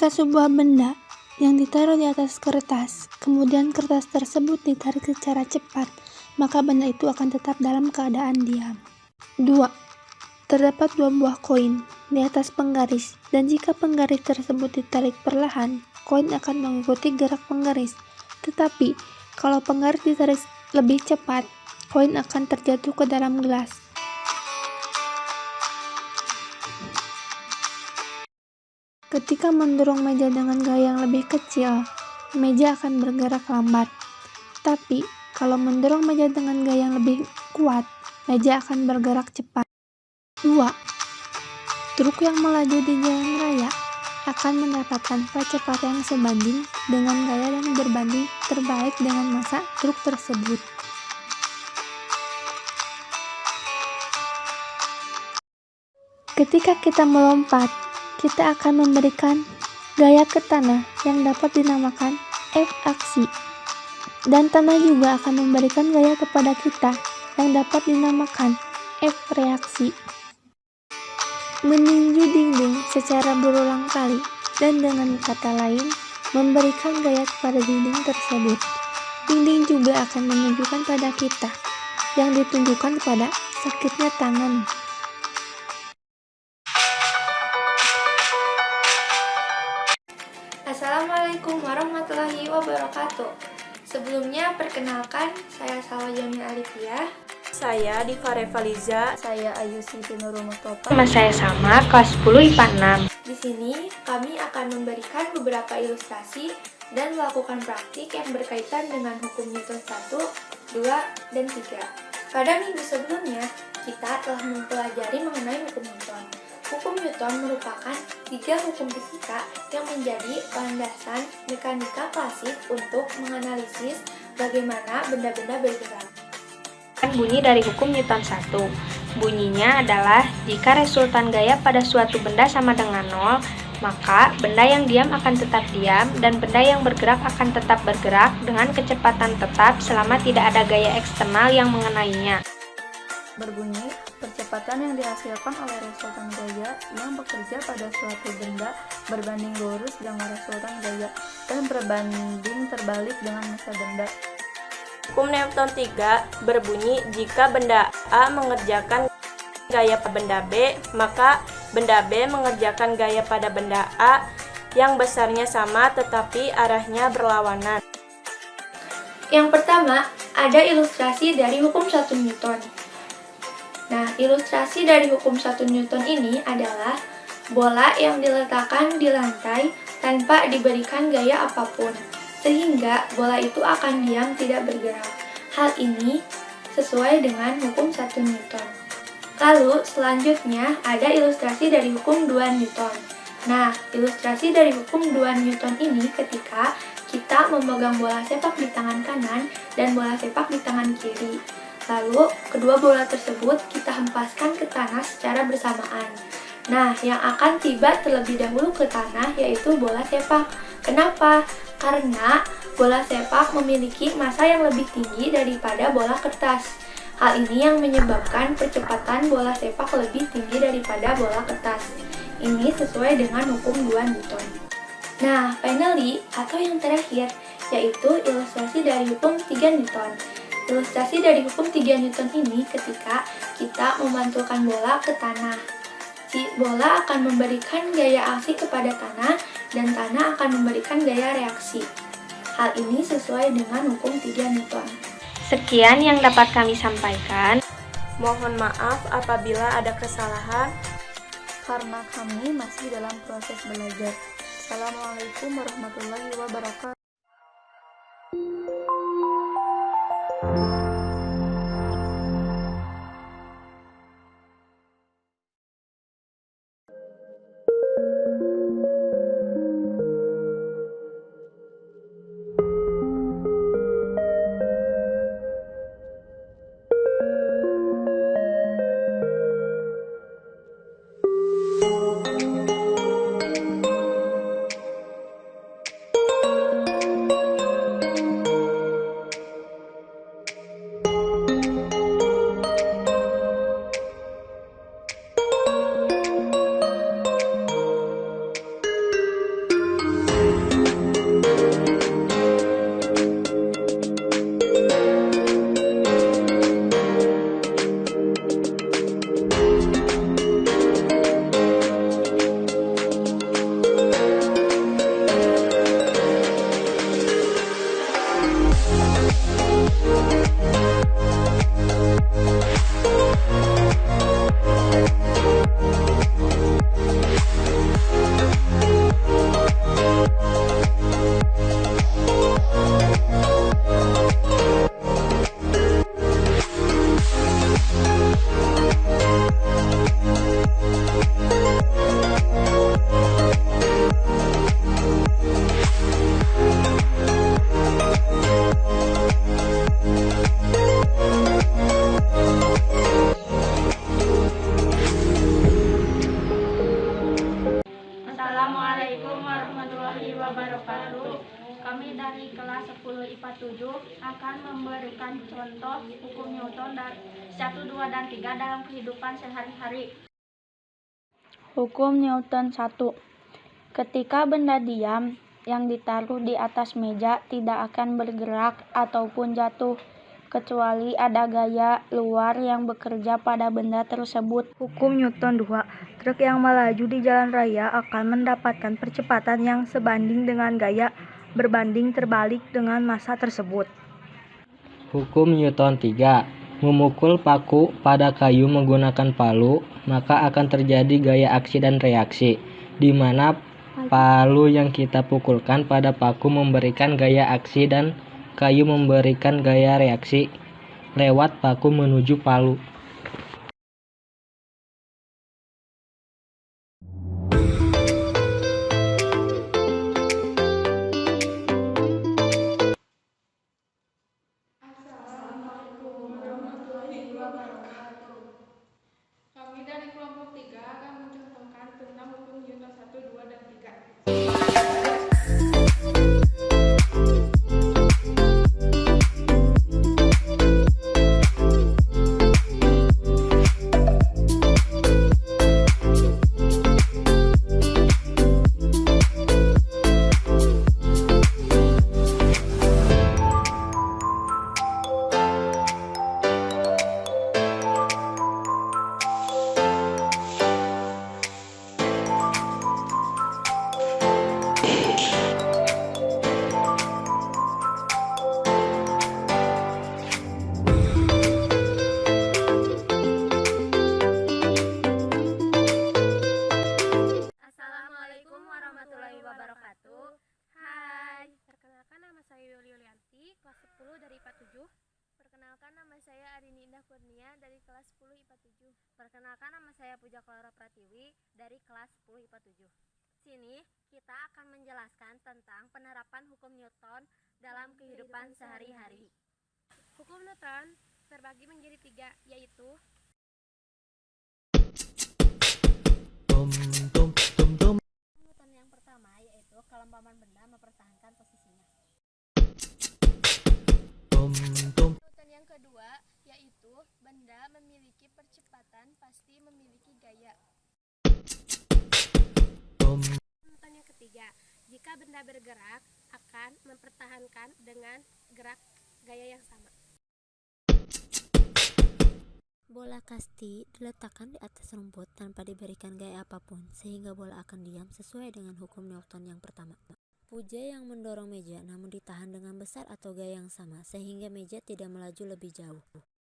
Jika sebuah benda yang ditaruh di atas kertas, kemudian kertas tersebut ditarik secara cepat, maka benda itu akan tetap dalam keadaan diam. 2. Terdapat dua buah koin di atas penggaris, dan jika penggaris tersebut ditarik perlahan, koin akan mengikuti gerak penggaris. Tetapi, kalau penggaris ditarik lebih cepat, koin akan terjatuh ke dalam gelas. Ketika mendorong meja dengan gaya yang lebih kecil, meja akan bergerak lambat. Tapi, kalau mendorong meja dengan gaya yang lebih kuat, meja akan bergerak cepat. 2. Truk yang melaju di jalan raya akan mendapatkan kecepatan yang sebanding dengan gaya yang berbanding terbalik dengan massa truk tersebut. Ketika kita melompat, kita akan memberikan gaya ke tanah yang dapat dinamakan F aksi, dan tanah juga akan memberikan gaya kepada kita yang dapat dinamakan F reaksi. Meninju dinding secara berulang kali, dan dengan kata lain, memberikan gaya kepada dinding tersebut. Dinding juga akan menunjukkan pada kita yang ditunjukkan pada sakitnya tangan. Assalamualaikum warahmatullahi wabarakatuh. Sebelumnya perkenalkan, saya Salwa Jamil Alifiyah. Saya Diva Revaliza. Saya Ayu Siti Nurul Mustafa. Nama saya sama, kelas 10 IPA 6. Di sini kami akan memberikan beberapa ilustrasi dan melakukan praktik yang berkaitan dengan hukum Newton 1, 2, dan 3. Pada minggu sebelumnya, kita telah mempelajari mengenai hukum Newton. Hukum Newton merupakan 3 hukum fisika yang menjadi landasan mekanika klasik untuk menganalisis bagaimana benda-benda bergerak. Bunyi dari hukum Newton 1. Bunyinya adalah jika resultan gaya pada suatu benda sama dengan 0, maka benda yang diam akan tetap diam dan benda yang bergerak akan tetap bergerak dengan kecepatan tetap selama tidak ada gaya eksternal yang mengenainya. Berbunyi, percepatan yang dihasilkan oleh resultan gaya yang bekerja pada suatu benda berbanding lurus dengan resultan gaya dan berbanding terbalik dengan massa benda. Hukum Newton 3 berbunyi jika benda A mengerjakan gaya pada benda B, maka benda B mengerjakan gaya pada benda A yang besarnya sama tetapi arahnya berlawanan. Yang pertama, ada ilustrasi dari hukum 1 Newton. Nah, ilustrasi dari hukum 1 Newton ini adalah bola yang diletakkan di lantai tanpa diberikan gaya apapun, sehingga bola itu akan diam tidak bergerak. Hal ini sesuai dengan hukum 1 Newton. Lalu, selanjutnya ada ilustrasi dari hukum 2 Newton. Nah, ilustrasi dari hukum 2 Newton ini ketika kita memegang bola sepak di tangan kanan dan bola sepak di tangan kiri. Lalu, kedua bola tersebut kita hempaskan ke tanah secara bersamaan. Nah, yang akan tiba terlebih dahulu ke tanah yaitu bola sepak. Kenapa? Karena bola sepak memiliki massa yang lebih tinggi daripada bola kertas. Hal ini yang menyebabkan percepatan bola sepak lebih tinggi daripada bola kertas. Ini sesuai dengan hukum 2 Newton. Nah, finally, atau yang terakhir, yaitu ilustrasi dari hukum 3 Newton. Ilustrasi dari hukum 3 Newton ini ketika kita memantulkan bola ke tanah. Bola akan memberikan gaya aksi kepada tanah dan tanah akan memberikan gaya reaksi. Hal ini sesuai dengan hukum 3 Newton. Sekian yang dapat kami sampaikan. Mohon maaf apabila ada kesalahan. Karena kami masih dalam proses belajar. Assalamualaikum warahmatullahi wabarakatuh. wabarakatuh. Kami dari kelas 10 IPA 7 akan memberikan contoh hukum Newton dari 1, 2, dan 3 dalam kehidupan sehari-hari. Hukum Newton 1. Ketika benda diam yang ditaruh di atas meja tidak akan bergerak ataupun jatuh, kecuali ada gaya luar yang bekerja pada benda tersebut. Hukum Newton 2. Truk yang melaju di jalan raya akan mendapatkan percepatan yang sebanding dengan gaya berbanding terbalik dengan massa tersebut. Hukum Newton 3. Memukul paku pada kayu menggunakan palu, maka akan terjadi gaya aksi dan reaksi, di mana palu yang kita pukulkan pada paku memberikan gaya aksi dan kayu memberikan gaya reaksi lewat paku menuju palu. Kami dari kelompok 3 akan mencontohkan tentang hukum Newton 1, 2, dan 3. Assalamualaikum warahmatullahi wabarakatuh. Hai, perkenalkan nama saya Yulianti, kelas 10 dari IPA 7. Perkenalkan nama saya Arini Indah Kurnia dari kelas 10 IPA 7. Perkenalkan nama saya Puja Clara Pratiwi dari kelas 10 IPA 7. Sini kita akan menjelaskan tentang penerapan hukum Newton dalam kehidupan sehari-hari. Hukum Newton terbagi menjadi 3, yaitu Newton yang pertama yaitu kelemahan benda mempertahankan posisinya. Newton yang kedua yaitu benda memiliki percepatan pasti memiliki gaya. Newton yang ketiga, jika benda bergerak akan mempertahankan dengan gerak gaya yang sama. Bola kasti diletakkan di atas rumput tanpa diberikan gaya apapun, sehingga bola akan diam sesuai dengan hukum Newton yang pertama. Puja yang mendorong meja namun ditahan dengan besar atau gaya yang sama, sehingga meja tidak melaju lebih jauh.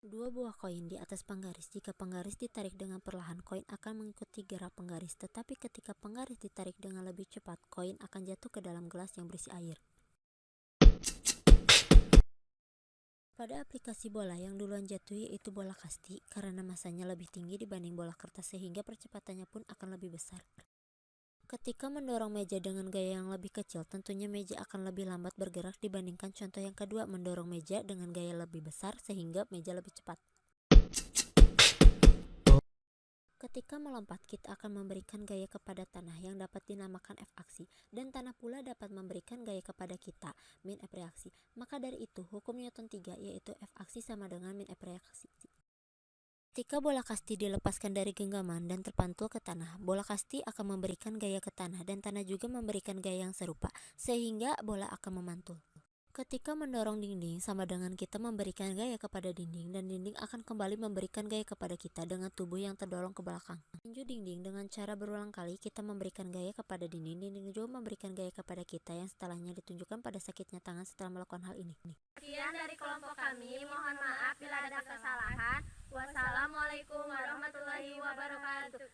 2 buah koin di atas penggaris. Jika penggaris ditarik dengan perlahan, koin akan mengikuti gerak penggaris, tetapi ketika penggaris ditarik dengan lebih cepat, koin akan jatuh ke dalam gelas yang berisi air. Pada aplikasi bola yang duluan jatuh yaitu bola kasti, karena masanya lebih tinggi dibanding bola kertas sehingga percepatannya pun akan lebih besar. Ketika mendorong meja dengan gaya yang lebih kecil, tentunya meja akan lebih lambat bergerak dibandingkan contoh yang kedua, mendorong meja dengan gaya lebih besar sehingga meja lebih cepat. Ketika melompat, kita akan memberikan gaya kepada tanah yang dapat dinamakan F aksi, dan tanah pula dapat memberikan gaya kepada kita, min F reaksi. Maka dari itu, hukum Newton 3 yaitu F aksi sama dengan min F reaksi. Ketika bola kasti dilepaskan dari genggaman dan terpantul ke tanah, bola kasti akan memberikan gaya ke tanah dan tanah juga memberikan gaya yang serupa, sehingga bola akan memantul. Ketika mendorong dinding sama dengan kita memberikan gaya kepada dinding, dan dinding akan kembali memberikan gaya kepada kita dengan tubuh yang terdorong ke belakang. Tinju dinding dengan cara berulang kali kita memberikan gaya kepada dinding, dinding juga memberikan gaya kepada kita yang setelahnya ditunjukkan pada sakitnya tangan setelah melakukan hal ini. Sekian dari kelompok kami, mohon maaf bila ada kesalahan. Wassalamualaikum warahmatullahi wabarakatuh.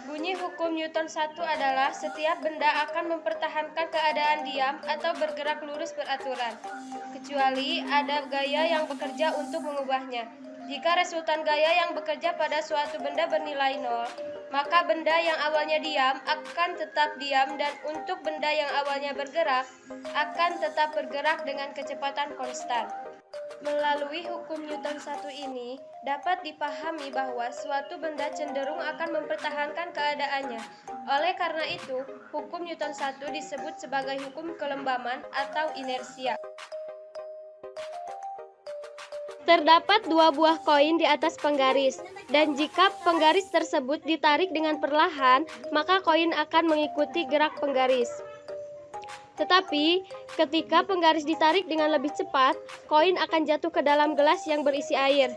Bunyi hukum Newton 1 adalah setiap benda akan mempertahankan keadaan diam atau bergerak lurus beraturan, kecuali ada gaya yang bekerja untuk mengubahnya. Jika resultan gaya yang bekerja pada suatu benda bernilai 0, maka benda yang awalnya diam akan tetap diam dan untuk benda yang awalnya bergerak akan tetap bergerak dengan kecepatan konstan. Melalui hukum Newton 1 ini, dapat dipahami bahwa suatu benda cenderung akan mempertahankan keadaannya. Oleh karena itu, hukum Newton 1 disebut sebagai hukum kelembaman atau inersia. Terdapat 2 buah koin di atas penggaris, dan jika penggaris tersebut ditarik dengan perlahan, maka koin akan mengikuti gerak penggaris. Tetapi, ketika penggaris ditarik dengan lebih cepat, koin akan jatuh ke dalam gelas yang berisi air.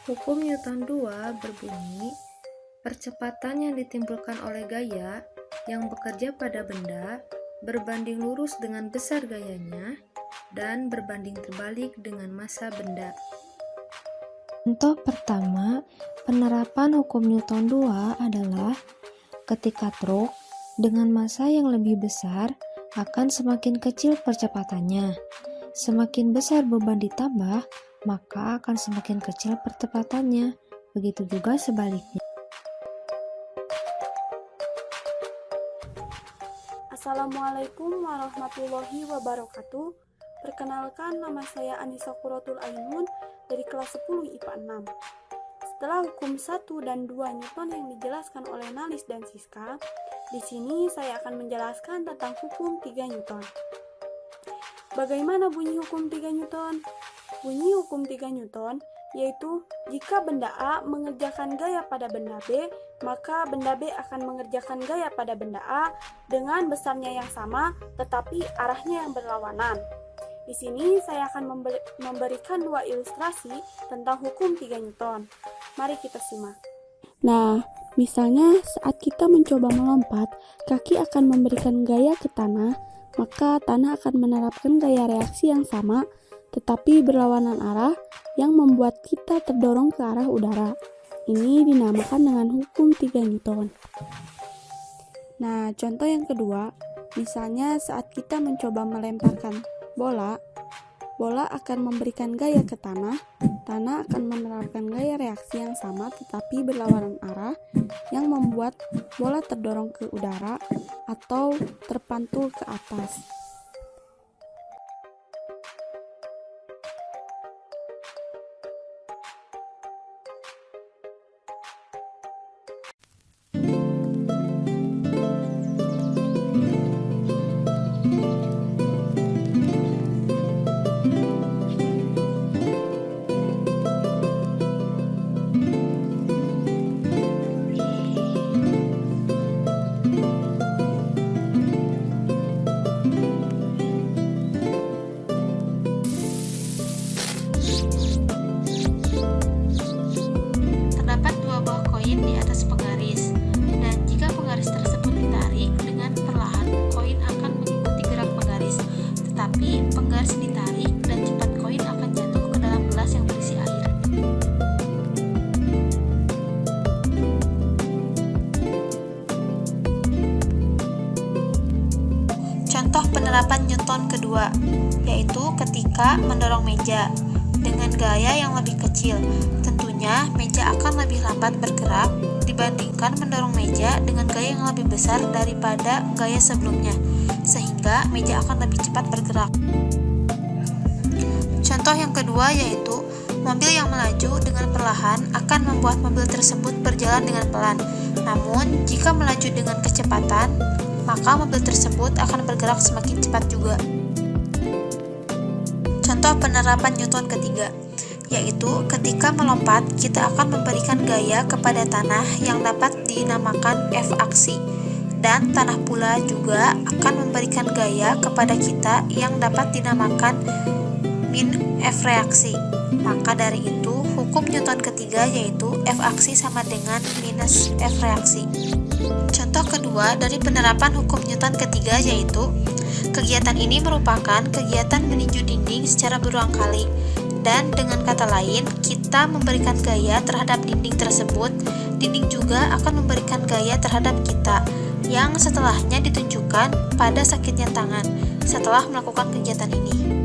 Hukum Newton 2 berbunyi, percepatan yang ditimbulkan oleh gaya yang bekerja pada benda berbanding lurus dengan besar gayanya dan berbanding terbalik dengan massa benda. Contoh pertama, penerapan hukum Newton 2 adalah ketika truk dengan massa yang lebih besar akan semakin kecil percepatannya. Semakin besar beban ditambah, maka akan semakin kecil percepatannya. Begitu juga sebaliknya. Assalamualaikum warahmatullahi wabarakatuh. Perkenalkan, nama saya Anissa Quratul Ainun dari kelas 10 IPA 6. Setelah hukum 1 dan 2 Newton yang dijelaskan oleh Nalis dan Siska, di sini saya akan menjelaskan tentang hukum 3 Newton. Bagaimana bunyi hukum 3 Newton? Bunyi hukum 3 Newton yaitu jika benda A mengerjakan gaya pada benda B, maka benda B akan mengerjakan gaya pada benda A dengan besarnya yang sama tetapi arahnya yang berlawanan. Di sini saya akan memberikan 2 ilustrasi tentang hukum 3 Newton. Mari kita simak. Nah, misalnya saat kita mencoba melompat, kaki akan memberikan gaya ke tanah, maka tanah akan menerapkan gaya reaksi yang sama tetapi berlawanan arah yang membuat kita terdorong ke arah udara. Ini dinamakan dengan hukum 3 Newton. Nah, contoh yang kedua, misalnya saat kita mencoba melemparkan bola akan memberikan gaya ke tanah akan menerapkan gaya reaksi yang sama tetapi berlawanan arah yang membuat bola terdorong ke udara atau terpantul ke atas. di atas penggaris, dan jika penggaris tersebut ditarik dengan perlahan, koin akan mengikuti gerak penggaris, tetapi penggaris ditarik dan cepat koin akan jatuh ke dalam gelas yang berisi air. Contoh penerapan Newton kedua, yaitu ketika mendorong meja dengan gaya yang lebih kecil. Tentunya meja akan lebih lambat bergerak dibandingkan mendorong meja dengan gaya yang lebih besar daripada gaya sebelumnya, sehingga meja akan lebih cepat bergerak. Contoh yang kedua yaitu mobil yang melaju dengan perlahan akan membuat mobil tersebut berjalan dengan pelan. Namun, jika melaju dengan kecepatan, maka mobil tersebut akan bergerak semakin cepat juga. Contoh penerapan Newton ketiga, yaitu ketika melompat, kita akan memberikan gaya kepada tanah yang dapat dinamakan F aksi, dan tanah pula juga akan memberikan gaya kepada kita yang dapat dinamakan min F reaksi. Maka dari itu, hukum Newton ketiga yaitu F aksi sama dengan minus F reaksi. Contoh kedua dari penerapan hukum Newton ketiga yaitu kegiatan ini merupakan kegiatan meninju dinding secara berulang kali, dan dengan kata lain, kita memberikan gaya terhadap dinding tersebut dinding juga akan memberikan gaya terhadap kita, yang setelahnya ditunjukkan pada sakitnya tangan setelah melakukan kegiatan ini.